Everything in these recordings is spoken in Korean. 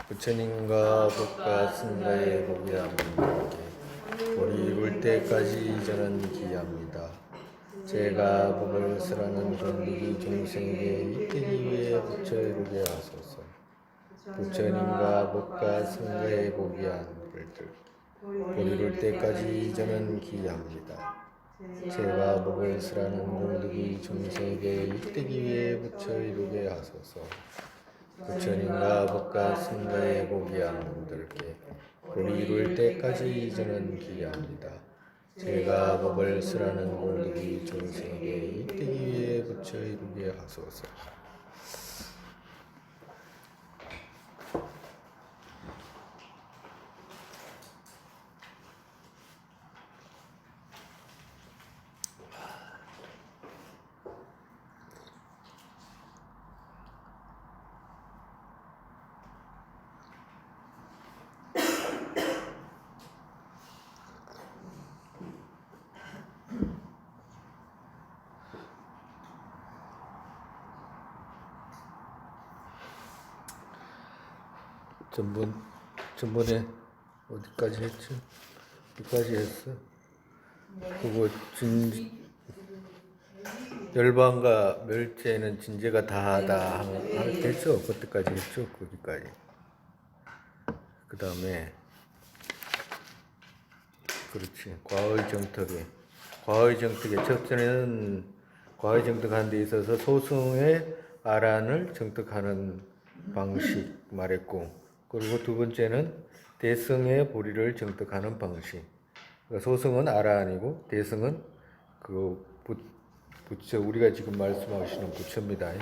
부처님과 법과 승가의 복이함 분들께 우리 이룰 때까지 저는 기합니다. 제가 법을 쓰라는 권력이 중생에게 이때기 위해 부처 이루게 하소서. 부처님과 법과 승가의 복이함 분들 우리 이룰 때까지 저는 기합니다. 제가 법을 쓰라는 공덕이 중생에게 이때기 위해 부처 이루게 하소서. 부처님과 법과 승가의 복이한 분들께 우리 이룰 때까지 저는 기합니다. 제가 법을 쓰라는 공덕이 중생에게 이때기 위해 부처 이루게 하소서. 전번에 어디까지 했죠? 어디까지 했어? 그거 열반과 멸죄는 진제가 다하다 했죠? 그때까지 했죠? 거기까지. 그 다음에 그렇지. 과의 정특에 첫째는 과의 정특하는 데 있어서 소승의 아란을 정특하는 방식 말했고, 그리고 두 번째는 대승의 보리를 정특하는 방식. 그러니까 소승은 아란이고 대승은 그 부처, 우리가 지금 말씀하시는 부처입니다.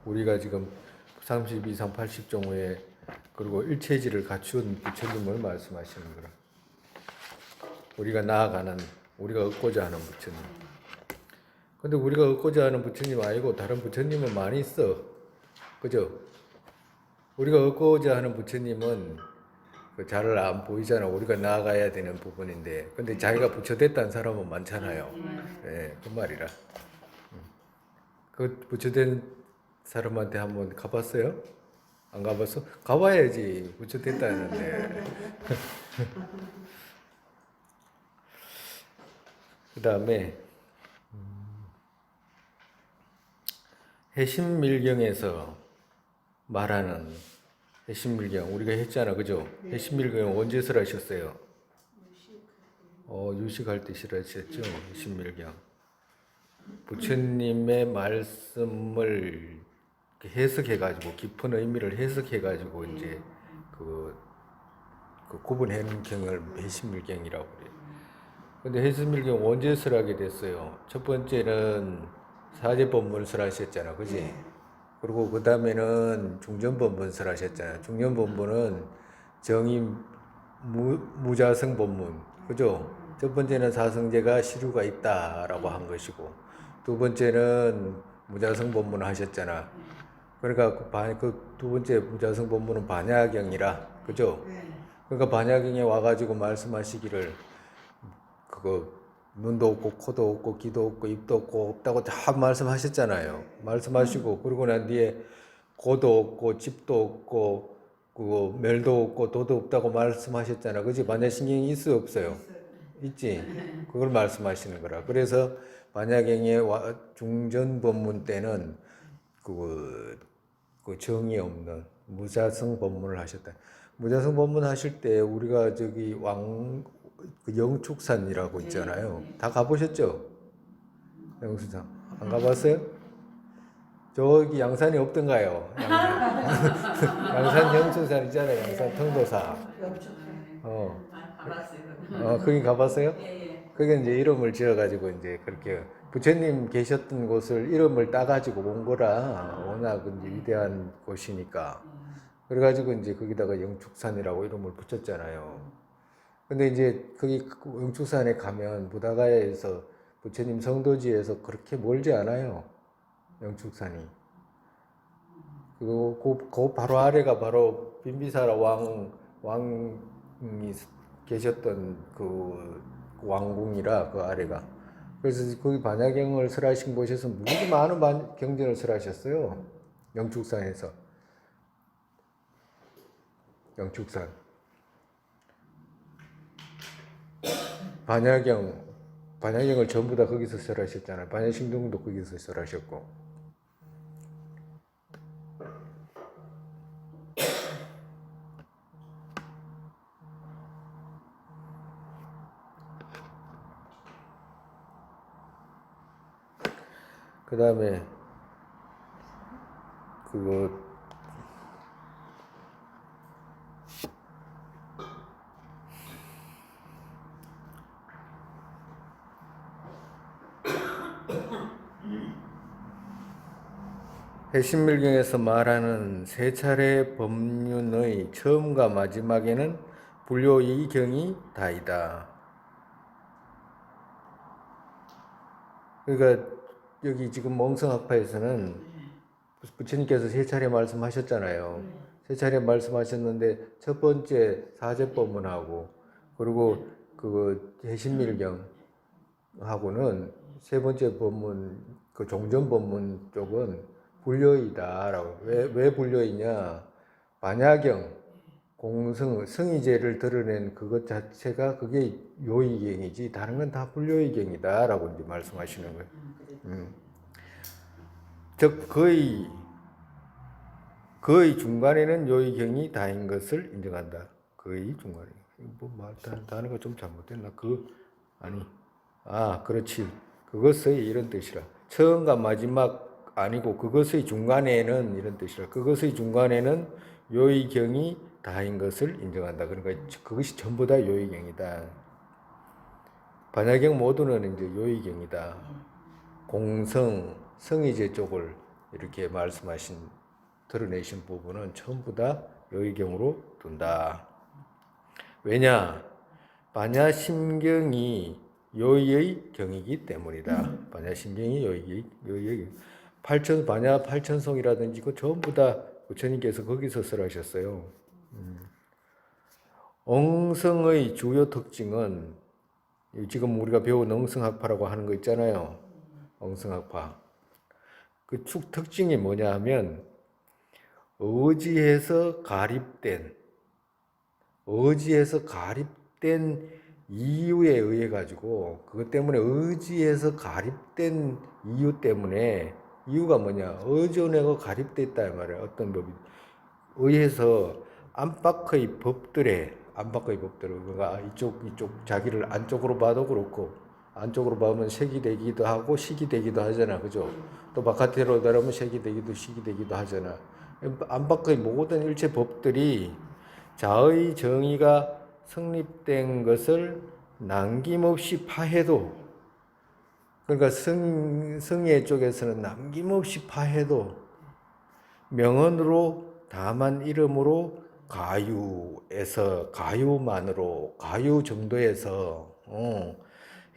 우리가 지금 32, 3, 80종의 그리고 일체지를 갖춘 부처님을 말씀하시는 거라. 우리가 나아가는, 우리가 얻고자 하는 부처님. 근데 우리가 얻고자 하는 부처님 아니고 다른 부처님은 많이 있어. 그죠? 우리가 얻고자 하는 부처님은 잘 안 보이잖아. 우리가 나아가야 되는 부분인데. 근데 자기가 부처 됐다는 사람은 많잖아요. 예, 그 말이라. 그 부처 된 사람한테 한번 가봤어요? 안 가봤어? 가봐야지. 부처 됐다는데. 그 다음에 해심밀경에서 말하는 해심밀경 우리가 했잖아, 그죠? 해심밀경 언제 설하셨어요? 유식할 때 설하셨죠? 해심밀경 부처님의 말씀을 해석해가지고 깊은 의미를 해석해가지고 이제 그 구분하는 경을 해심밀경이라고 그래요. 근데 해심밀경 언제 설하게 됐어요? 첫 번째는 사제법문을 설하셨잖아, 그지? 그리고 그 다음에는 중전법문 설하셨잖아. 중전법문은 정의 무자성 법문, 그죠? 첫 번째는 사성제가 시류가 있다라고 한 것이고, 두 번째는 무자성 법문을 하셨잖아. 그러니까 그 두 번째 무자성 법문은 반야경이라, 그죠? 그러니까 반야경에 와가지고 말씀하시기를 그거 눈도 없고 코도 없고 귀도 없고 입도 없고 없다고 다 말씀하셨잖아요. 말씀하시고 그러고 난 뒤에 고도 없고 집도 없고 그거 멸도 없고 도도 없다고 말씀하셨잖아. 그지? 반야신경이 있어 없어요? 있지. 그걸 말씀하시는 거라. 그래서 반야경의 중전 법문 때는 그 정의 없는 무자성 법문을 하셨다. 무자성 법문 하실 때 우리가 저기 그 영축산이라고 있잖아요. 다 가보셨죠? 영축산. 안 가봤어요? 저기 양산이 없던가요? 양산 영축산 있잖아요. 양산 통도사. 거기 가봤어요? 그게 이제 이름을 지어가지고 이제 그렇게 부처님 계셨던 곳을 이름을 따가지고 온 거라 워낙 이제 위대한 곳이니까. 그래가지고 이제 거기다가 영축산이라고 이름을 붙였잖아요. 근데 이제 거기 영축산에 가면 부다가야에서 부처님 성도지에서 그렇게 멀지 않아요. 영축산이. 그 바로 아래가 바로 빈비사라 왕이 계셨던 그 왕궁이라 그 아래가. 그래서 거기 반야경을 설하신 곳에서 무지 많은 경전을 설하셨어요. 영축산에서. 영축산. 반야경을 전부 다 거기서 설하셨잖아요. 반야신경도 거기서 설하셨고. 그 다음에 그거 해신밀경에서 말하는 세 차례 법륜의 처음과 마지막에는 불교의 경이 다이다. 그러니까 여기 지금 멍성학파에서는 부처님께서 세 차례 말씀하셨잖아요. 세 차례 말씀하셨는데 첫 번째 사제법문하고 그리고 그 해신밀경하고는 세 번째 법문 그 종전법문 쪽은 불교이다라고. 왜 불교이냐? 반야경 공성 성의제를 드러낸 그것 자체가 그게 요의경이지 다른 건 다 불요의경이다라고 이제 말씀하시는 거예요. 즉 거의 중간에는 요의경이 다인 것을 인정한다. 거의 중간에. 뭐 단어가 좀 잘못됐나? 그렇지. 그것의 이런 뜻이라. 처음과 마지막 아니고 그것의 중간에는 이런 뜻이라. 그것의 중간에는 요의경이 다인 것을 인정한다. 그러니까 그것이 전부 다 요의경이다. 반야경 모두는 이제 요의경이다. 공성, 성의제 쪽을 이렇게 드러내신 부분은 전부 다 요의경으로 둔다. 왜냐? 반야심경이 요의의 경이기 때문이다. 반야심경이 요의의 반야 팔천송이라든지 그 전부 다 부처님께서 거기서 설하셨어요. 엉성의 주요 특징은 지금 우리가 배운 엉성학파라고 하는 거 있잖아요. 엉성학파. 그 특징이 뭐냐 하면 의지에서 가립된 이유에 의해 가지고 그것 때문에 의지에서 가립된 이유 때문에 이유가 뭐냐? 의존하고 가립돼 있다 이 말이야. 어떤 법이 의해서 안팎의 법들을 그러니까 이쪽 자기를 안쪽으로 봐도 그렇고 안쪽으로 보면 색이 되기도 하고 식이 되기도 하잖아. 그죠? 또 바깥으로 나가면 색이 되기도 식이 되기도 하잖아. 안팎의 모든 일체 법들이 자의 정의가 성립된 것을 남김없이 파해도 그러니까 성의 쪽에서는 남김없이 파해도 명언으로 다만 이름으로 가유만으로 가유 정도에서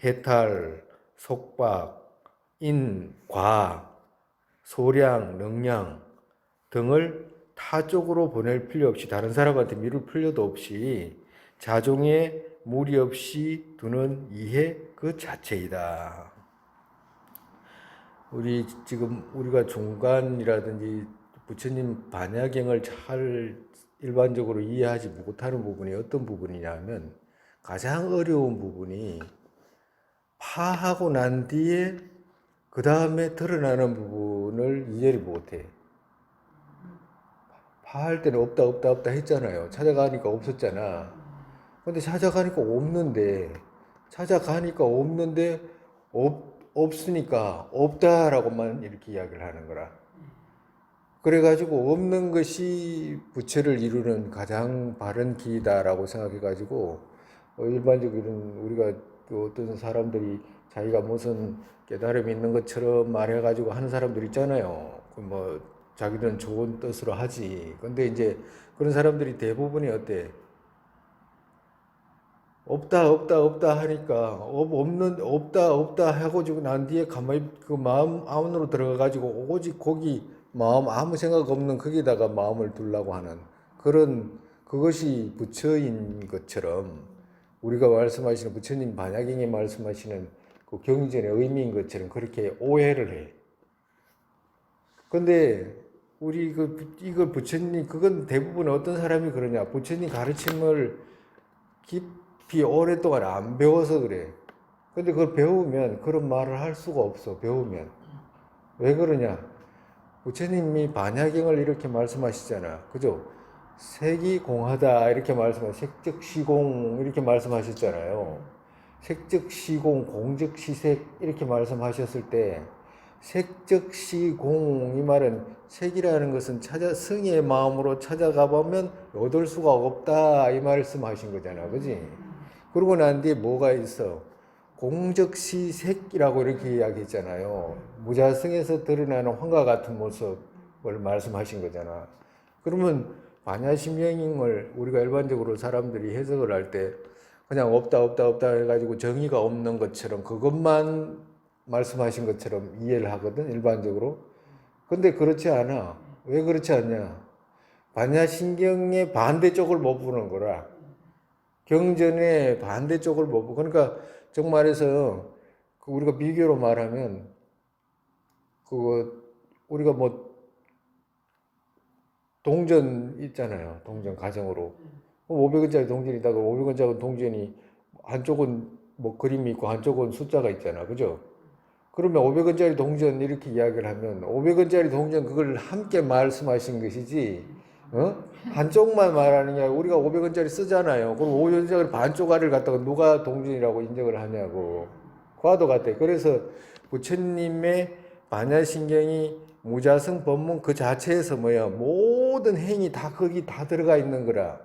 해탈, 속박, 인, 과, 소량, 능량 등을 타 쪽으로 보낼 필요 없이 다른 사람한테 미룰 필요도 없이 자종에 무리 없이 두는 이해 그 자체이다. 우리가 중간이라든지 부처님 반야경을 잘 일반적으로 이해하지 못하는 부분이 어떤 부분이냐면 가장 어려운 부분이 파하고 난 뒤에 그 다음에 드러나는 부분을 이해를 못해. 파할 때는 없다 했잖아요. 찾아가니까 없었잖아. 근데 찾아가니까 없으니까 없다라고만 이렇게 이야기를 하는 거라. 그래가지고 없는 것이 부처를 이루는 가장 바른 길이다라고 생각해가지고 일반적으로 우리가 어떤 사람들이 자기가 무슨 깨달음이 있는 것처럼 말해가지고 하는 사람들 있잖아요. 뭐 자기는 좋은 뜻으로 하지. 근데 이제 그런 사람들이 대부분이 어때? 없다 하니까 없다 하고 지고 난 뒤에 가만히 그 마음 안으로 들어가 가지고 오직 거기 마음 아무 생각 없는 거기다가 마음을 두려고 하는 그것이 부처인 것처럼 우리가 말씀하시는 부처님 반야경에 말씀하시는 그 경전의 의미인 것처럼 그렇게 오해를 해. 근데 우리 이걸 부처님 그건 대부분 어떤 사람이 그러냐? 부처님 가르침을 깊이 오랫동안 안 배워서 그래. 근데 그걸 배우면 그런 말을 할 수가 없어. 배우면 왜 그러냐? 부처님이 반야경을 이렇게 말씀하시잖아. 그죠? 색이공하다 이렇게 색즉시공 이렇게 말씀하셨잖아요. 색즉시공 공즉시색 이렇게 말씀하셨을 때 색즉시공 이 말은 색이라는 것은 성의 마음으로 찾아가 보면 얻을 수가 없다 이 말씀하신 거잖아. 그지? 그러고 난 뒤에 뭐가 있어? 공즉시색이라고 이렇게 이야기했잖아요. 무자성에서 드러나는 황과 같은 모습을 말씀하신 거잖아. 그러면 반야심경을 우리가 일반적으로 사람들이 해석을 할 때 그냥 없다 해가지고 정의가 없는 것처럼 그것만 말씀하신 것처럼 이해를 하거든 일반적으로. 근데 그렇지 않아. 왜 그렇지 않냐? 반야심경의 반대쪽을 못 보는 거라. 경전의 반대쪽을 못 보고. 그러니까 정말해서 우리가 비교로 말하면 우리가 뭐 동전 있잖아요. 동전 가정으로 500원짜리 동전이다가 500원짜리 동전이 한쪽은 뭐 그림이 있고 한쪽은 숫자가 있잖아. 그죠? 그러면 500원짜리 동전 이렇게 이야기를 하면 500원짜리 동전 그걸 함께 말씀하신 것이지 한쪽만 말하는 게 아니라 우리가 500원짜리 쓰잖아요. 그럼 500원짜리 반쪽알을 갖다가 누가 동전이라고 인정을 하냐고. 과도 같아. 그래서 부처님의 반야심경이 무자성 법문 그 자체에서 모든 행이 다 거기 다 들어가 있는 거라.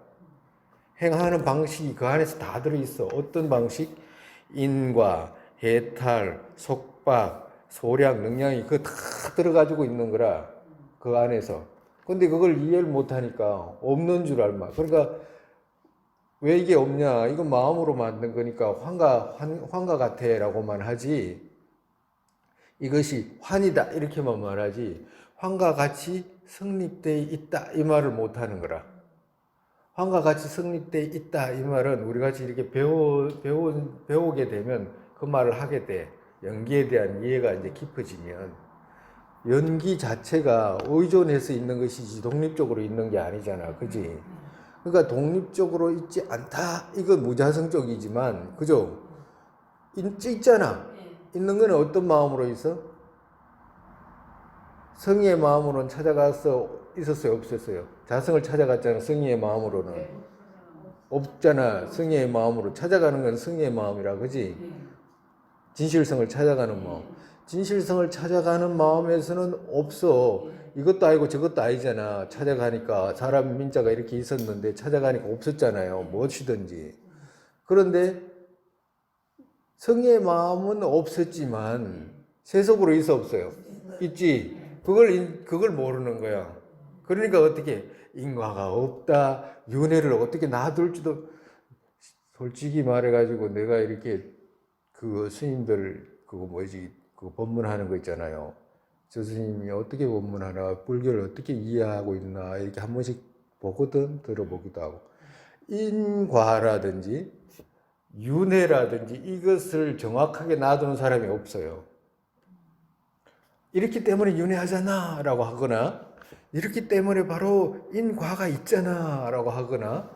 행하는 방식이 그 안에서 다 들어있어. 어떤 방식? 인과, 해탈, 속박, 소량, 능량이 그거 다 들어가지고 있는 거라. 그 안에서. 근데 그걸 이해를 못하니까 없는 줄 알마. 그러니까 왜 이게 없냐? 이건 마음으로 만든 거니까 환과 같아 라고만 하지. 이것이 환이다 이렇게만 말하지 환과 같이 성립되어 있다 이 말을 못하는 거라. 환과 같이 성립되어 있다 이 말은 우리 같이 이렇게 배우게 되면 그 말을 하게 돼. 연기에 대한 이해가 이제 깊어지면 연기 자체가 의존해서 있는 것이지 독립적으로 있는 게 아니잖아. 그지? 그러니까 독립적으로 있지 않다 이건 무자성 쪽이지만 그죠? 있잖아. 있는 거는 어떤 마음으로 있어? 성의의 마음으로는 있었어요? 없었어요? 자성을 찾아갔잖아. 성의의 마음으로는. 없잖아. 성의의 마음으로. 찾아가는 건 성의의 마음이라. 그지? 진실성을 찾아가는 마음. 진실성을 찾아가는 마음에서는 없어. 이것도 아니고 저것도 아니잖아. 찾아가니까. 사람 민자가 이렇게 있었는데 찾아가니까 없었잖아요. 무엇이든지. 그런데 성의 마음은 없었지만 세속으로 있어 없어요? 있지. 그걸 모르는 거야. 그러니까 어떻게 인과가 없다. 윤회를 어떻게 놔둘지도 솔직히 말해가지고 내가 이렇게 스님들 그거 법문하는 거 있잖아요. 저 스님이 어떻게 법문하나 불교를 어떻게 이해하고 있나 이렇게 한 번씩 보거든. 들어보기도 하고 인과라든지 윤회라든지 이것을 정확하게 놔두는 사람이 없어요. 이렇기 때문에 윤회하잖아 라고 하거나 이렇기 때문에 바로 인과가 있잖아 라고 하거나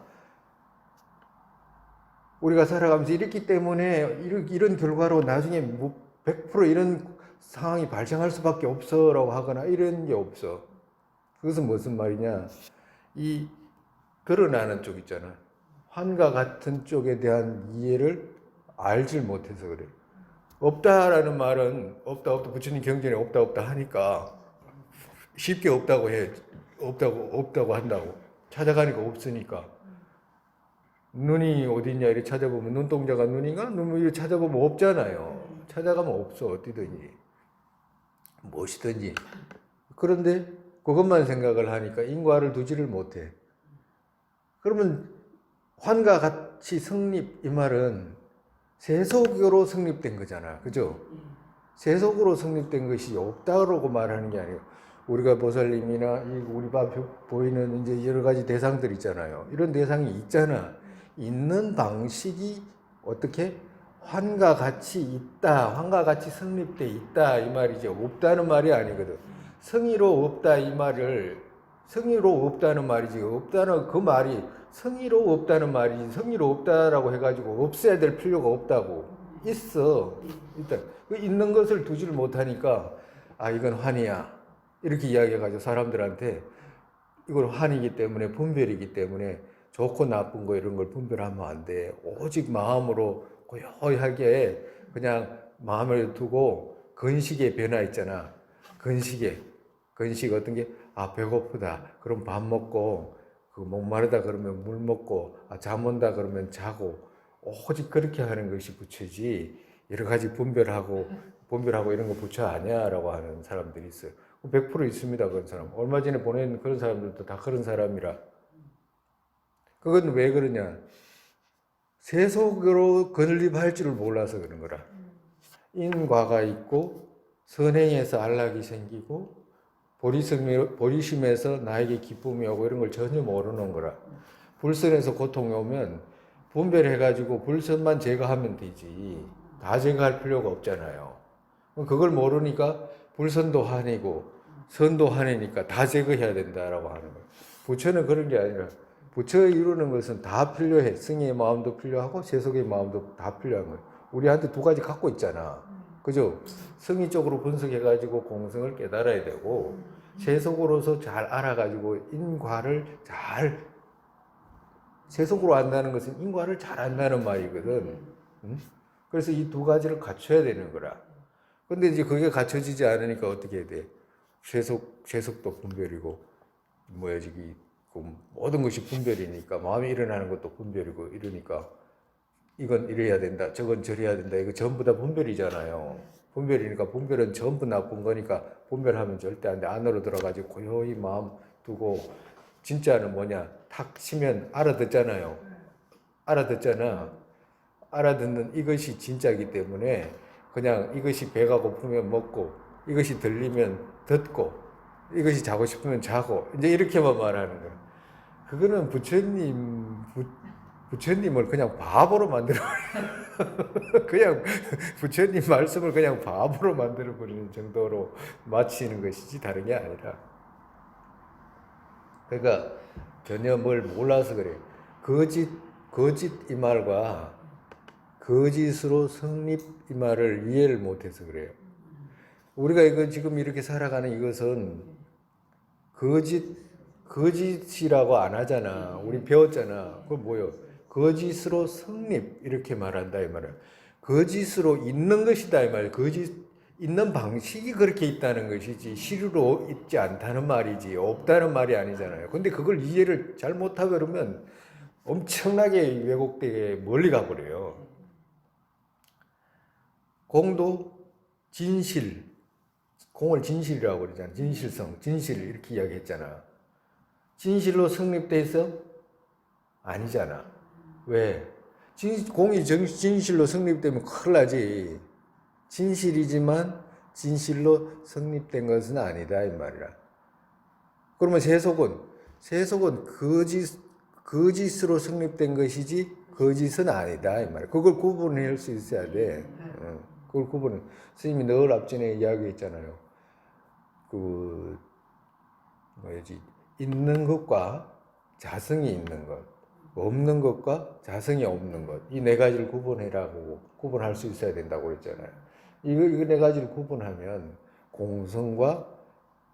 우리가 살아가면서 이렇기 때문에 이런 결과로 나중에 100% 이런 상황이 발생할 수밖에 없어 라고 하거나 이런 게 없어. 그것은 무슨 말이냐? 이 드러나는 쪽 있잖아. 환과 같은 쪽에 대한 이해를 알질 못해서 그래. 없다라는 말은 없다 부처님 경전에 없다 하니까 쉽게 없다고 해. 없다고 한다고. 찾아가니까 없으니까. 눈이 어딨냐 이렇게 찾아보면 눈동자가 눈인가? 눈을 이렇게 찾아보면 없잖아요. 찾아가면 없어 어디든지. 무엇이든지. 그런데 그것만 생각을 하니까 인과를 두지를 못해. 그러면 환과 같이 성립 이 말은 세속으로 성립된 거잖아. 그죠? 세속으로 성립된 것이 없다고 말하는 게 아니에요. 우리가 보살님이나 우리 보이는 이제 여러 가지 대상들 있잖아요. 이런 대상이 있잖아. 있는 방식이 어떻게? 환과 같이 있다. 환과 같이 성립돼 있다. 이 말이죠. 없다는 말이 아니거든. 성의로 없다 이 말을 성의로 없다는 말이지 없다는 그 말이 성의로 없다는 말이지 성의로 없다라고 해가지고 없애야 될 필요가 없다고 있어. 일단 그 있는 것을 두지를 못하니까 아 이건 환이야 이렇게 이야기해가지고 사람들한테 이걸 환이기 때문에 분별이기 때문에 좋고 나쁜 거 이런 걸 분별하면 안 돼. 오직 마음으로 고요하게 그냥 마음을 두고 건식의 변화 있잖아. 건식 어떤 게 아 배고프다 그럼 밥 먹고 그 목마르다 그러면 물 먹고 아 잠 온다 그러면 자고 오직 그렇게 하는 것이 부처지 여러 가지 분별하고 이런 거 부처 아니야라고 하는 사람들이 있어요. 100% 있습니다. 그런 사람. 얼마 전에 보낸 그런 사람들도 다 그런 사람이라. 그건 왜 그러냐? 세속으로 건립할 줄을 몰라서 그런 거라. 인과가 있고 선행에서 안락이 생기고 보리심에서 나에게 기쁨이 오고 이런 걸 전혀 모르는 거라. 불선에서 고통이 오면 분별해가지고 불선만 제거하면 되지. 다 제거할 필요가 없잖아요. 그걸 모르니까 불선도 한이고 선도 한이니까 다 제거해야 된다라고 하는 거예요. 부처는 그런 게 아니라 부처 이루는 것은 다 필요해. 승의 마음도 필요하고 세속의 마음도 다 필요한 거예요. 우리한테 두 가지 갖고 있잖아. 그죠? 승의 쪽으로 분석해가지고 공성을 깨달아야 되고 세속으로서 잘 알아가지고 인과를 잘 세속으로 안다는 것은 인과를 잘 안다는 말이거든. 응? 그래서 이 두 가지를 갖춰야 되는 거라. 근데 이제 그게 갖춰지지 않으니까 어떻게 해야 돼? 세속도 분별이고, 뭐야, 모든 것이 분별이니까, 마음이 일어나는 것도 분별이고, 이러니까, 이건 이래야 된다, 저건 저래야 된다, 이거 전부 다 분별이잖아요. 분별이니까, 분별은 전부 나쁜 거니까, 분별하면 절대 안 돼. 안으로 들어가지고 고요히 마음 두고, 진짜는 뭐냐? 탁 치면 알아듣잖아요. 알아듣잖아. 알아듣는 이것이 진짜이기 때문에 그냥 이것이 배가 고프면 먹고 이것이 들리면 듣고 이것이 자고 싶으면 자고 이제 이렇게만 말하는 거예요. 그거는 부처님을 그냥 바보로 만들어 그냥 부처님 말씀을 그냥 바보로 만들어 버리는 정도로 마치는 것이지 다른 게 아니라. 그러니까 전혀 뭘 몰라서 그래요. 거짓 이 말과 거짓으로 성립 이 말을 이해를 못해서 그래요. 우리가 이거 지금 이렇게 살아가는 이것은 거짓이라고 안 하잖아. 우리 배웠잖아. 그거 뭐요? 거짓으로 성립 이렇게 말한다 이 말이야. 거짓으로 있는 것이다 이 말이야. 거짓 있는 방식이 그렇게 있다는 것이지 실로 있지 않다는 말이지 없다는 말이 아니잖아요. 근데 그걸 이해를 잘 못하고 그러면 엄청나게 왜곡되게 멀리 가버려요. 공도 진실, 공을 진실이라고 그러잖아. 진실성, 진실 이렇게 이야기했잖아. 진실로 성립돼 있어? 아니잖아. 왜? 공이 진실로 성립되면 큰일 나지. 진실이지만 진실로 성립된 것은 아니다 이 말이라. 그러면 세속은 거짓으로 성립된 것이지 거짓은 아니다 이 말이야. 그걸 구분할 수 있어야 돼. 그걸 구분. 스님이 늘 앞전에 이야기했잖아요. 그 뭐지? 있는 것과 자성이 있는 것, 없는 것과 자성이 없는 것, 이 네 가지를 구분해라고 구분할 수 있어야 된다고 그랬잖아요. 이거 네 가지를 구분하면 공성과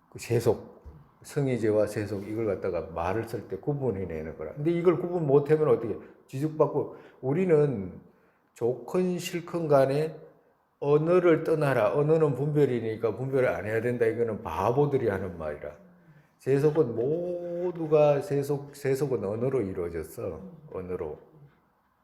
그 세속, 성의제와 세속 이걸 갖다가 말을 쓸 때 구분해내는 거라. 근데 이걸 구분 못하면 어떻게 지적받고 우리는 좋건 싫건 간에 언어를 떠나라. 언어는 분별이니까 분별을 안 해야 된다. 이거는 바보들이 하는 말이라. 세속은 모두가 세속은 언어로 이루어졌어. 언어로.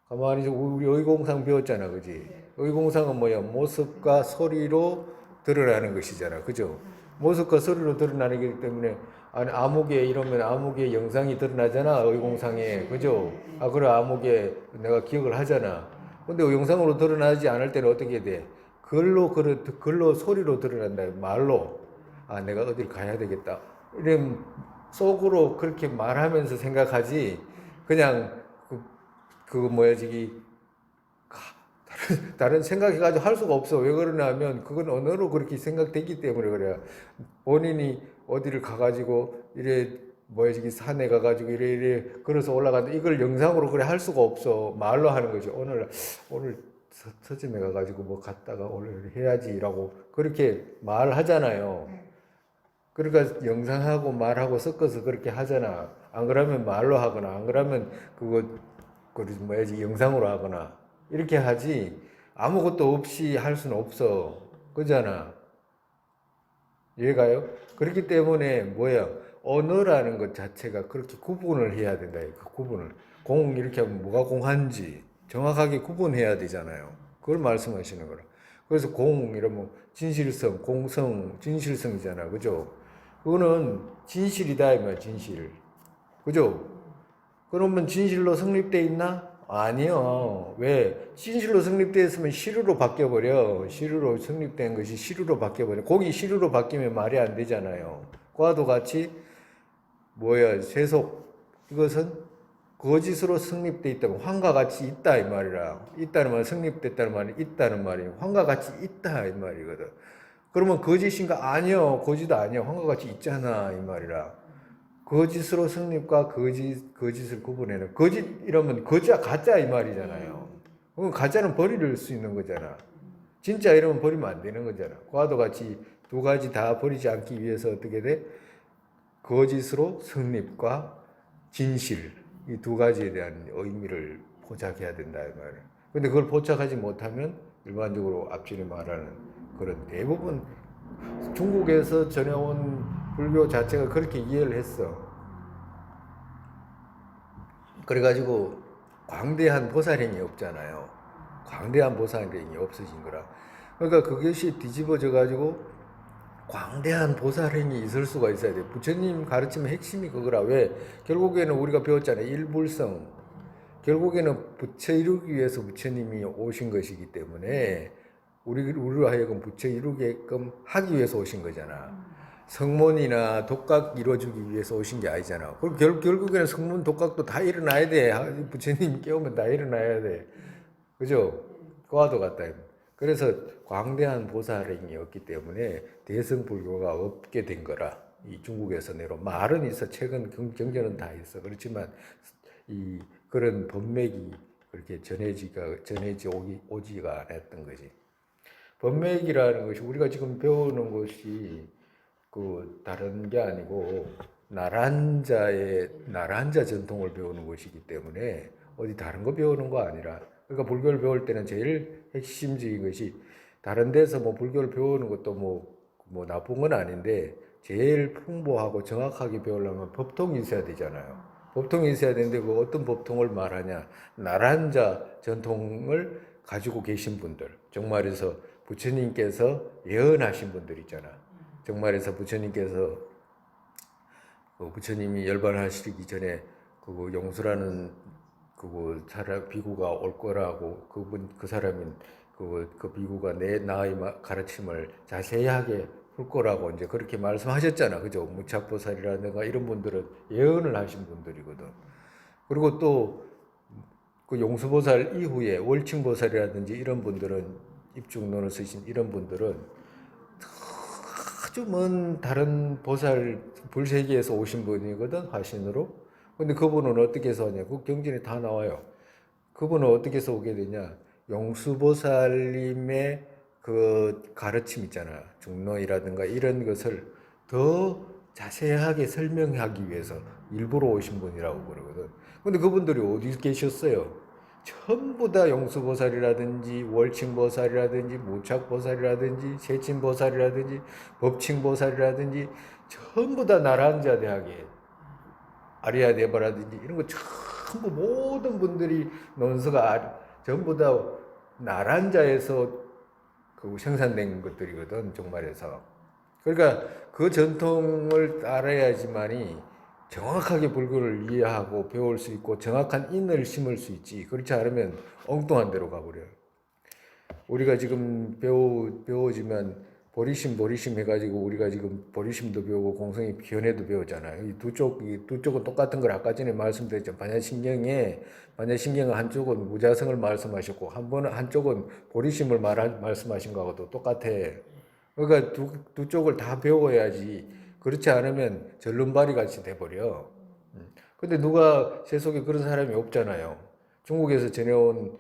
가만히 우리 의공상 배웠잖아, 그지? 의공상은 뭐야? 모습과 소리로 드러나는 것이잖아, 그죠? 모습과 소리로 드러나기 때문에 아니 암흑에 이러면 암흑의 영상이 드러나잖아, 의공상에, 그죠? 아 그래 암흑에 내가 기억을 하잖아. 근데 영상으로 드러나지 않을 때는 어떻게 돼? 글로 소리로 드러난다, 말로. 아 내가 어딜 가야 되겠다. 이런 속으로 그렇게 말하면서 생각하지 그냥 그 뭐야 저기 다른 생각해가지고 할 수가 없어. 왜 그러냐면 그건 언어로 그렇게 생각되기 때문에 그래요. 본인이 어디를 가가지고 이래 뭐야 저기 산에 가가지고 이래 걸어서 올라가는데 이걸 영상으로 그래 할 수가 없어. 말로 하는 거지. 오늘 서점에 가가지고 뭐 갔다가 오늘 해야지라고 그렇게 말하잖아요. 그러니까 영상하고 말하고 섞어서 그렇게 하잖아. 안 그러면 말로 하거나 안 그러면 그거 뭐야지 영상으로 하거나 이렇게 하지 아무것도 없이 할 수는 없어. 그잖아. 이해가요? 그렇기 때문에 뭐야 언어라는 것 자체가 그렇게 구분을 해야 된다. 그 구분을 공 이렇게 하면 뭐가 공한지 정확하게 구분해야 되잖아요. 그걸 말씀하시는 거라. 그래서 공 이러면 진실성, 공성, 진실성이잖아. 그죠? 그거는 진실이다 이 말, 진실. 그죠? 그러면 진실로 성립돼 있나? 아니요. 왜? 진실로 성립돼 있으면 실루로 바뀌어버려. 실루로 성립된 것이 실루로 바뀌어버려. 곡이 실루로 바뀌면 말이 안 되잖아요. 과도 같이 뭐야 세속 이것은 거짓으로 성립돼 있다고 황과 같이 있다 이 말이라. 있다는 말은 성립됐다는 말이 있다는 말이에요. 황과 같이 있다 이 말이거든. 그러면 거짓인가? 아니요. 거짓 아니야. 황과 같이 있잖아 이 말이라. 거짓으로 성립과 거짓을 구분해는 거짓 이러면 가짜 이 말이잖아요. 그럼 가짜는 버릴 수 있는 거잖아. 진짜 이러면 버리면 안 되는 거잖아. 과도 같이 두 가지 다 버리지 않기 위해서 어떻게 돼? 거짓으로 성립과 진실 이 두 가지에 대한 의미를 포착해야 된다 이 말이에요. 근데 그걸 포착하지 못하면 일반적으로 앞전에 말하는 그런 대부분 중국에서 전해온 불교 자체가 그렇게 이해를 했어. 그래가지고 광대한 보살행이 없잖아요. 광대한 보살행이 없어진 거라. 그러니까 그것이 뒤집어져 가지고 광대한 보살행이 있을 수가 있어야 돼. 부처님 가르침의 핵심이 그거라. 왜? 결국에는 우리가 배웠잖아요. 일불성. 결국에는 부처 이루기 위해서 부처님이 오신 것이기 때문에 우리로 하여금 부처 이루게끔 하기 위해서 오신 거잖아. 성문이나 독각 이루어주기 위해서 오신 게 아니잖아. 그리고 결국에는 성문 독각도 다 일어나야 돼. 부처님 깨우면 다 일어나야 돼. 그죠? 과도 같다. 그래서 광대한 보살행이었기 때문에 대승불교가 없게 된 거라. 이 중국에서 내로 말은 있어. 최근 경전은 다 있어. 그렇지만 이 그런 법맥이 그렇게 오지가 않았던 거지. 법맥이라는 것이 우리가 지금 배우는 것이 그 다른 게 아니고 나란자 전통을 배우는 것이기 때문에 어디 다른 거 배우는 거 아니라 그러니까 불교를 배울 때는 제일 핵심적인 것이 다른 데서 뭐 불교를 배우는 것도 뭐 나쁜 건 아닌데 제일 풍부하고 정확하게 배우려면 법통이 있어야 되잖아요. 법통이 있어야 되는데 그 어떤 법통을 말하냐? 나란자 전통을 가지고 계신 분들, 정말에서 부처님께서 예언하신 분들 있잖아. 정말에서 부처님께서 부처님이 열반하시기 전에 그 용수라는 그 사람 비구가 올 거라고 그 사람이 그 비구가 나의 가르침을 자세하게 풀 거라고 이제 그렇게 말씀하셨잖아. 그죠? 무착보살이라든가 이런 분들은 예언을 하신 분들이거든. 그리고 또 그 용수보살 이후에 월칭보살이라든지 이런 분들은 입중론을 쓰신 이런 분들은 아주 먼 다른 보살 불세계에서 오신 분이거든, 화신으로. 근데 그분은 어떻게 해서 오냐? 그 경전에 다 나와요. 그분은 어떻게 해서 오게 되냐? 용수보살님의 그 가르침 있잖아. 중론이라든가 이런 것을 더 자세하게 설명하기 위해서 일부러 오신 분이라고 그러거든. 근데 그분들이 어디 계셨어요? 전부 다 용수보살이라든지 월칭보살이라든지 무착보살이라든지 세친보살이라든지 법칭보살이라든지 전부 다 나란자 대학에 아리아네바라든지 이런 거 전부 모든 분들이 논서가 전부 다 나란자에서 그 생산된 것들이거든 정말에서. 그러니까 그 전통을 따라야지만이 정확하게 불교를 이해하고 배울 수 있고 정확한 인을 심을 수 있지. 그렇지 않으면 엉뚱한 데로 가버려요. 우리가 지금 배워지면 보리심 해가지고 우리가 지금 보리심도 배우고 공성의 견해도 배우잖아요. 이 두 쪽은 똑같은 걸 아까 전에 말씀드렸죠. 반야신경은 한쪽은 무자성을 말씀하셨고 한쪽은 보리심을 말씀하신 거하고도 똑같아. 그러니까 두 쪽을 다 배워야지. 그렇지 않으면 절름발이 같이 돼버려. 근데 누가 세속에 그런 사람이 없잖아요. 중국에서 전해온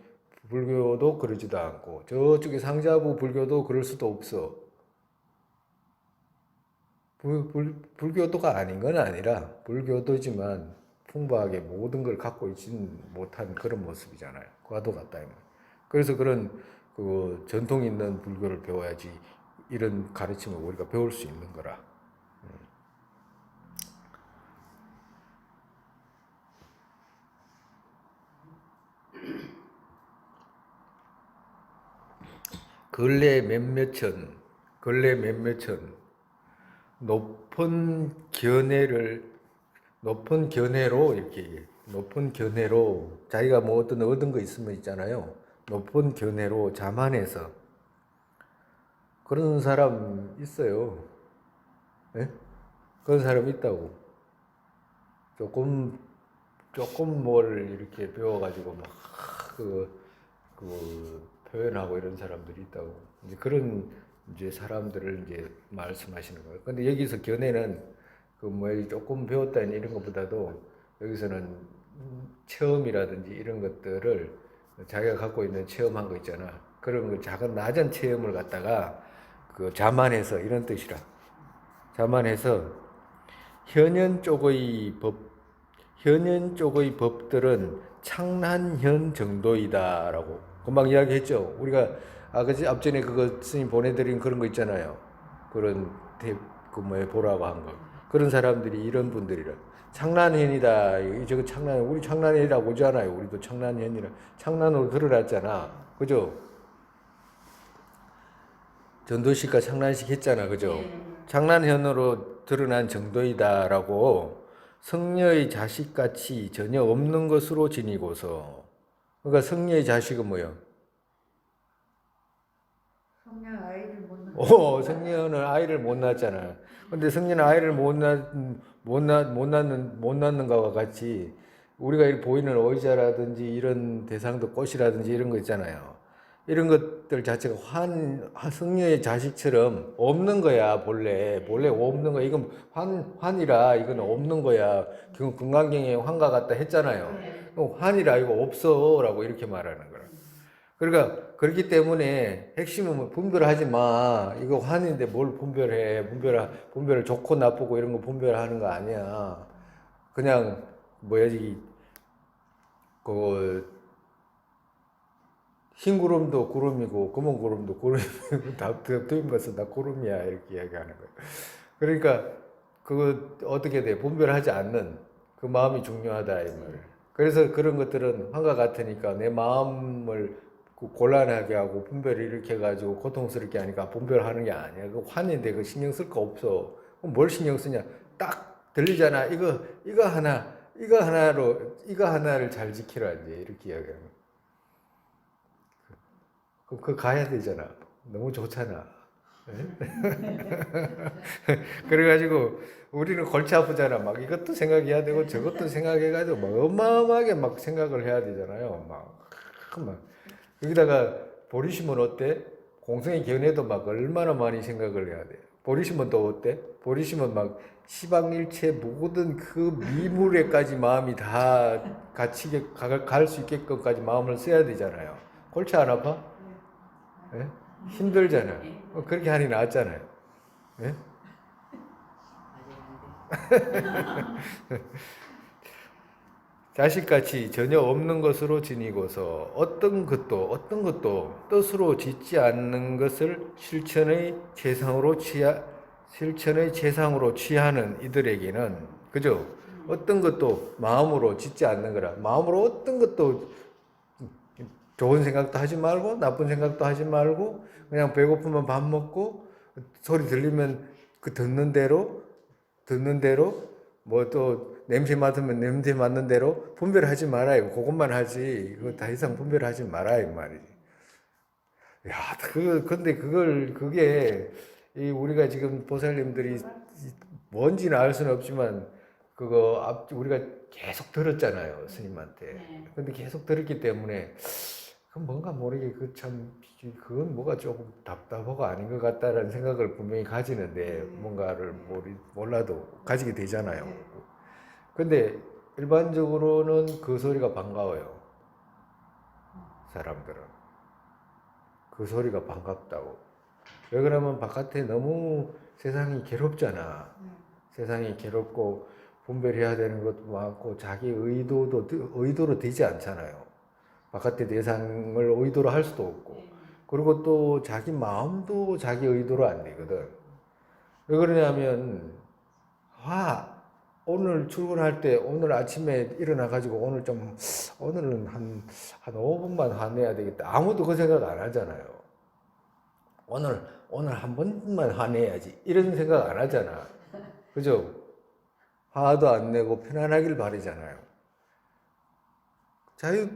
불교도 그러지도 않고 저쪽에 상자부 불교도 그럴 수도 없어. 불교도가 아닌 건 아니라 불교도지만 풍부하게 모든 걸 갖고 있지는 못한 그런 모습이잖아요. 과도 같다. 그래서 그런 그 전통 있는 불교를 배워야지 이런 가르침을 우리가 배울 수 있는 거라. 근래 몇몇 천, 높은 견해로 이렇게 높은 견해로 자기가 뭐 어떤 얻은 거 있으면 있잖아요. 높은 견해로 자만해서 그런 사람 있어요. 네? 그런 사람 있다고. 조금 뭘 이렇게 배워가지고 그 표현하고 이런 사람들이 있다고. 이제 그런 이제 사람들을 이제 말씀하시는 거예요. 근데 여기서 견해는 그 뭐 조금 배웠다는 이런 것보다도 여기서는 체험이라든지 이런 것들을 자기가 갖고 있는 체험한 거 있잖아. 그런 거 작은 낮은 체험을 갖다가 그 자만해서 이런 뜻이라. 자만해서 현현 쪽의 법들은 창난현 정도이다라고 금방 이야기했죠. 우리가 그지 앞전에 그거 스님 보내드린 그런 거 있잖아요. 그런 그 뭐에 보라고 한 거. 그런 사람들이 이런 분들이라. 창난현이다. 저거 우리 창난현이라고 오잖아요. 우리도 창난현이라. 창난으로 드러났잖아. 그죠? 전도식과 창난식 했잖아. 그죠? 창난현으로 드러난 정도이다라고 성녀의 자식같이 전혀 없는 것으로 지니고서. 그러니까 성녀의 자식은 뭐예요? 성녀는 아이를 못 낳았잖아. 근데 성녀는 아이를 못 낳는 것과 같이 우리가 이렇게 보이는 의자라든지 이런 대상도 꽃이라든지 이런 거 있잖아요. 이런 것들 자체가 성녀의 자식처럼 없는 거야, 본래 없는 거야. 이건 환이라, 이건 없는 거야. 금강경에 환과 같다 했잖아요. 환이라, 이거 없어. 라고 이렇게 말하는 거야. 그러니까, 그렇기 때문에 핵심은 뭐 분별하지 마. 이거 환인데 뭘 분별해. 분별을 좋고 나쁘고 이런 거 분별하는 거 아니야. 그냥, 흰 구름도 구름이고 검은 구름도 구름이고 다 틀린 것은 다 구름이야 이렇게 이야기하는 거예요. 그러니까 그거 어떻게 돼? 분별하지 않는 그 마음이 중요하다 이 말. 그래서 그런 것들은 환과 같으니까 내 마음을 곤란하게 하고 분별을 일으켜가지고 고통스럽게 하니까 분별하는 게 아니야. 그 환인데 그 신경 쓸 거 없어. 그럼 뭘 신경 쓰냐? 딱 들리잖아. 이거 하나를 잘 지키라 이제 이렇게 이야기하는 거야. 그럼 그거 가야 되잖아. 너무 좋잖아. 그래가지고 우리는 골치 아프잖아. 막 이것도 생각해야 되고 저것도 생각해가지고 막 어마어마하게 막 생각을 해야 되잖아요. 막 여기다가 보리심은 어때? 공성의 견해도 막 얼마나 많이 생각을 해야 돼. 보리심은 또 어때? 보리심은 막 시방일체 모든 그 미물에까지 마음이 다 갈 수 있게끔까지 마음을 써야 되잖아요. 골치 안 아파? 예? 힘들잖아. 그렇게 하니 낫잖아요. 예? 자식같이 전혀 없는 것으로 지니고서 어떤 것도 뜻으로 짓지 않는 것을 실천의 재상으로 취하는 이들에게는 그죠? 어떤 것도 마음으로 짓지 않는 거라. 마음으로 어떤 것도 좋은 생각도 하지 말고 나쁜 생각도 하지 말고 그냥 배고프면 밥 먹고 소리 들리면 그 듣는 대로 뭐 또 냄새 맡으면 냄새 맡는 대로 분별하지 말아요. 그것만 하지. 그거 더 이상 분별하지 말아요 말이지. 야, 근데 그게 이 우리가 지금 보살님들이 뭔지는 알 수는 없지만 그거 우리가 계속 들었잖아요, 스님한테. 네. 근데 계속 들었기 때문에 그 뭔가 모르게 그건 뭐가 조금 답답하고 아닌 것 같다라는 생각을 분명히 가지는데 뭔가를 몰라도 가지게 되잖아요. 근데 일반적으로는 그 소리가 반가워요. 사람들은 그 소리가 반갑다고. 왜 그러면 바깥에 너무 세상이 괴롭잖아. 세상이 괴롭고 분별해야 되는 것도 많고 자기 의도로 되지 않잖아요. 바깥의 대상을 의도로 할 수도 없고, 그리고 또 자기 마음도 자기 의도로 안 되거든. 왜 그러냐면 오늘 출근할 때 오늘 아침에 일어나가지고 오늘은 한 5분만 화내야 되겠다. 아무도 그 생각 안 하잖아요. 오늘 한 번만 화내야지. 이런 생각 안 하잖아. 그죠? 화도 안 내고 편안하길 바라잖아요.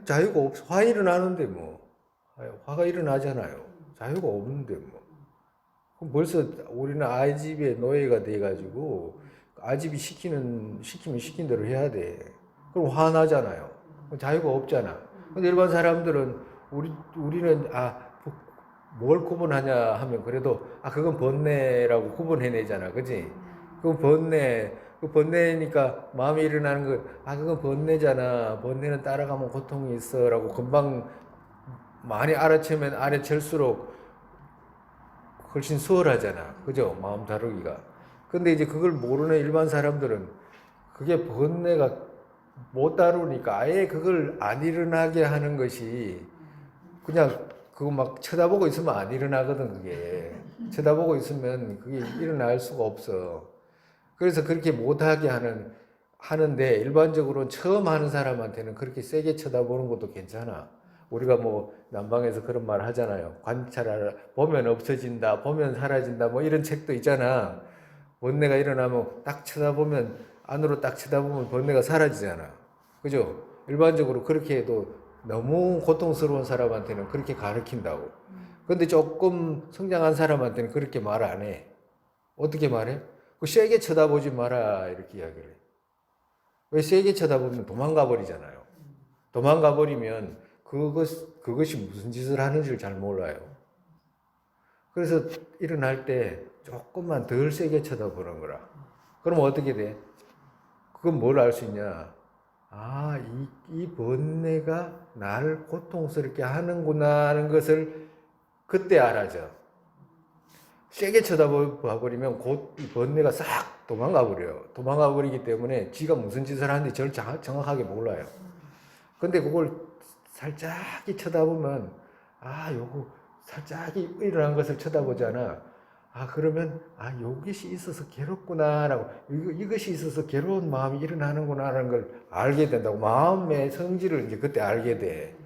자유가 없어. 화 일어나는데 뭐. 화가 일어나잖아요. 자유가 없는데 뭐. 그럼 벌써 우리는 아집의 노예가 돼가지고 아집이 시키면 시킨 대로 해야 돼. 그럼 화나잖아요. 그럼 자유가 없잖아. 근데 일반 사람들은 우리는 뭘 구분하냐 하면 그래도 그건 번뇌라고 구분해내잖아. 그지? 그건 번뇌. 그 번뇌니까 마음이 일어나는 그건 번뇌잖아. 번뇌는 따라가면 고통이 있어. 라고 금방 많이 알아채면 알아챌수록 훨씬 수월하잖아. 그죠? 마음 다루기가. 근데 이제 그걸 모르는 일반 사람들은 그게 번뇌가 못 다루니까 아예 그걸 안 일어나게 하는 것이 그냥 그거 막 쳐다보고 있으면 안 일어나거든, 그게. 쳐다보고 있으면 그게 일어날 수가 없어. 그래서 그렇게 못하게 하는데 일반적으로 처음 하는 사람한테는 그렇게 세게 쳐다보는 것도 괜찮아. 우리가 뭐 남방에서 그런 말 하잖아요. 관찰하라. 보면 없어진다. 보면 사라진다. 뭐 이런 책도 있잖아. 번뇌가 일어나면 안으로 딱 쳐다보면 번뇌가 사라지잖아. 그죠? 일반적으로 그렇게 해도 너무 고통스러운 사람한테는 그렇게 가르친다고. 근데 조금 성장한 사람한테는 그렇게 말 안 해. 어떻게 말해? 세게 쳐다보지 마라 이렇게 이야기를 해. 왜 세게 쳐다보면 도망가 버리잖아요. 도망가 버리면 그것이 무슨 짓을 하는지를 잘 몰라요. 그래서 일어날 때 조금만 덜 세게 쳐다보는 거라. 그럼 어떻게 돼? 그건 뭘 알 수 있냐? 이 번뇌가 나를 고통스럽게 하는구나 하는 것을 그때 알아져. 세게 쳐다봐버리면 곧 이 번뇌가 싹 도망가 버려요. 도망가 버리기 때문에 지가 무슨 짓을 하는지 저를 정확하게 몰라요. 근데 그걸 살짝이 쳐다보면 요거 살짝이 일어난 것을 쳐다보잖아. 그러면 이것이 있어서 괴롭구나라고 이것이 있어서 괴로운 마음이 일어나는구나라는 걸 알게 된다고. 마음의 성질을 이제 그때 알게 돼.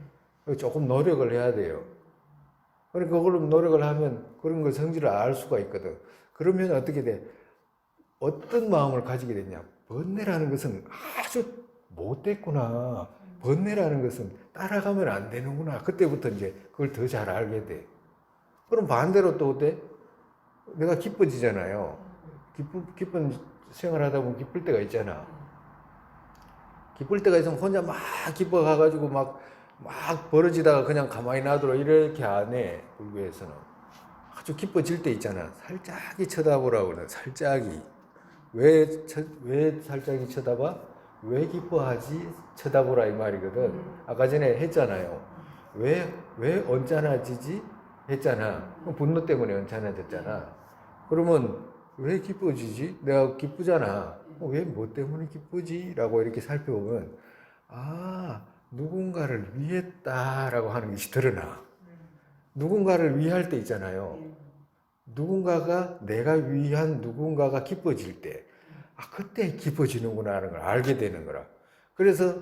조금 노력을 해야 돼요. 그러니까 그걸로 노력을 하면 그런 걸 성질을 알 수가 있거든. 그러면 어떻게 돼? 어떤 마음을 가지게 되냐? 번뇌라는 것은 아주 못됐구나. 번뇌라는 것은 따라가면 안 되는구나. 그때부터 이제 그걸 더 잘 알게 돼. 그럼 반대로 또 어때? 내가 기뻐지잖아요. 기쁜 생활하다 보면 기쁠 때가 있잖아. 기쁠 때가 있으면 혼자 막 기뻐가가지고 막 벌어지다가 그냥 가만히 놔두라 이렇게 안 해. 불교에서는. 아주 기뻐질 때 있잖아. 살짝이 쳐다보라고 그래. 살짝이. 왜 살짝이 쳐다봐? 왜 기뻐하지? 쳐다보라 이 말이거든. 아까 전에 했잖아요. 왜 언짢아지지? 했잖아. 분노 때문에 언짢아졌잖아. 그러면 왜 기뻐지지? 내가 기쁘잖아. 왜 뭐 때문에 기쁘지? 라고 이렇게 살펴보면 누군가를 위했다라고 하는 것이 드러나. 누군가를 위할 때 있잖아요. 누군가가 내가 위한 누군가가 기뻐질 때 그때 기뻐지는구나 하는 걸 알게 되는 거라. 그래서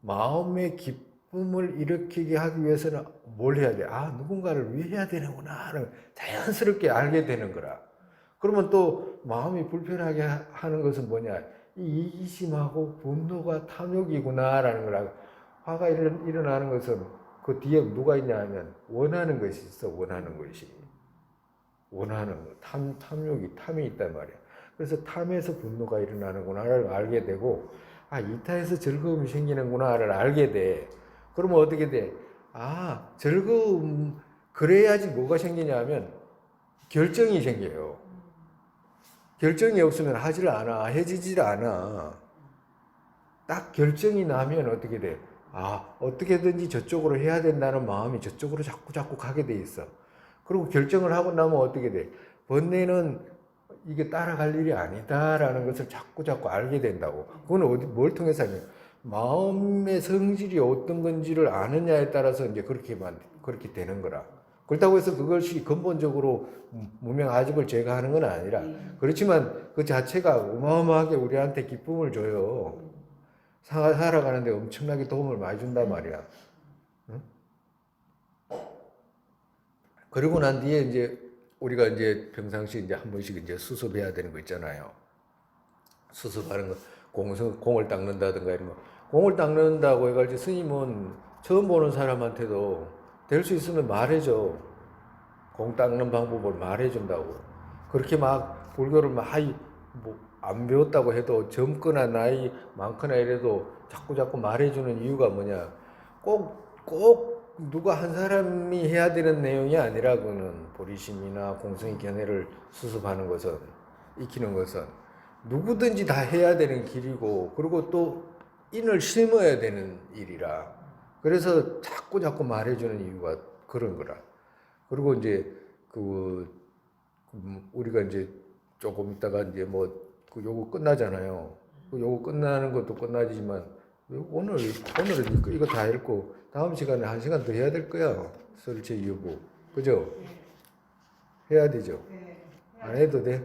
마음의 기쁨을 일으키게 하기 위해서는 뭘 해야 돼? 누군가를 위해야 되는구나 하는 걸 자연스럽게 알게 되는 거라. 그러면 또 마음이 불편하게 하는 것은 뭐냐? 이 이기심하고 분노가 탐욕이구나라는 걸. 화가 일어나는 것은 그 뒤에 누가 있냐 하면 원하는 것이 있어. 원하는 것이. 원하는 거, 탐이 있단 말이야. 그래서 탐에서 분노가 일어나는구나를 알게 되고, 아, 이타에서 즐거움이 생기는구나를 알게 돼. 그러면 어떻게 돼? 아, 즐거움, 그래야지 뭐가 생기냐면 결정이 생겨요. 결정이 없으면 하질 않아, 해지질 않아. 딱 결정이 나면 어떻게 돼? 아, 어떻게든지 저쪽으로 해야 된다는 마음이 저쪽으로 자꾸 가게 돼 있어. 그리고 결정을 하고 나면 어떻게 돼? 번뇌는 이게 따라갈 일이 아니다라는 것을 자꾸 알게 된다고. 그건 뭘 통해서 하냐? 마음의 성질이 어떤 건지를 아느냐에 따라서 이제 그렇게 되는 거라. 그렇다고 해서 그것이 근본적으로 무명 아집을 제거하는 건 아니라, 그렇지만 그 자체가 어마어마하게 우리한테 기쁨을 줘요. 살아가는데 엄청나게 도움을 많이 준단 말이야. 응? 그리고 난 뒤에 이제 우리가 이제 평상시 이제 한 번씩 이제 수습해야 되는 거 있잖아요. 수습하는 거, 공을 닦는다든가 이런 거. 공을 닦는다고 해가지고 스님은 처음 보는 사람한테도 될 수 있으면 말해줘. 공 닦는 방법을 말해준다고. 그렇게 막 불교를 막 안 배웠다고 해도 젊거나 나이 많거나 이래도 자꾸 말해주는 이유가 뭐냐. 꼭 누가 한 사람이 해야 되는 내용이 아니라, 그는 보리심이나 공성의 견해를 수습하는 것은, 익히는 것은 누구든지 다 해야 되는 길이고, 그리고 또 인을 심어야 되는 일이라. 그래서 자꾸 말해주는 이유가 그런 거라. 그리고 이제 우리가 이제 조금 있다가 이제 요거 끝나잖아요. 요거 끝나는 것도 끝나지만 오늘은 이거 다 읽고 다음 시간에 1시간 더 해야 될 거야. 설치 여부. 그죠? 해야 되죠? 안 해도 돼?